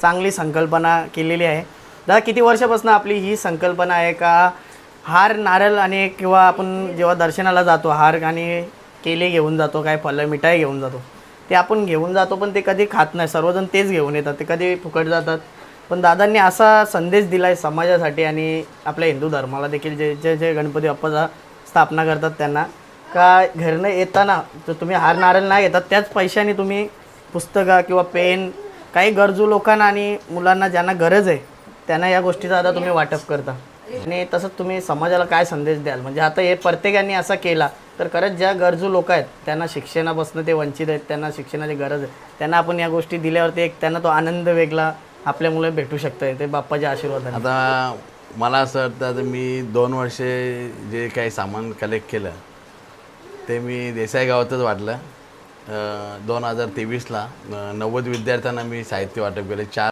चांगली संकल्पना केलेली आहे. दादा किती वर्षापासून आपली ही संकल्पना आहे का हार नारळ आणि किंवा आपण जेव्हा दर्शनाला जातो हार आणि केले घेऊन जातो, काय फळं मिठाई घेऊन जातो, ते आपण घेऊन जातो पण ते कधी खात नाही, सर्वजण तेच घेऊन येतात, ते कधी फुकट जातात. पण दादांनी असा संदेश दिला आहे समाजासाठी आणि आपल्या हिंदू धर्माला देखील, जे जे जे गणपती बाप्पाचा स्थापना करतात त्यांना, का घरनं येताना तर तुम्ही हार नारळ नाही घेतात, त्याच पैशाने तुम्ही पुस्तकं किंवा पेन काही गरजू लोकांना आणि मुलांना ज्यांना गरज आहे त्यांना या गोष्टीचा आता तुम्ही वाटप करता. आणि तसंच तुम्ही समाजाला काय संदेश द्याल? म्हणजे आता हे प्रत्येकाने असा केला तर खरंच ज्या गरजू लोक आहेत त्यांना शिक्षणापासून ते वंचित आहेत, त्यांना शिक्षणाची गरज आहे, त्यांना आपण या गोष्टी दिल्यावरती एक त्यांना तो आनंद वेगळा आपल्या मुलं भेटू शकतं, ते बाप्पाच्या आशीर्वादाने. आता मला असं वाटतं, आता मी 2 वर्षे जे काही सामान कलेक्ट केलं ते मी देसाई गावातच वाटलं. 2023ला 90 विद्यार्थ्यांना मी साहित्य वाटप केलं. 4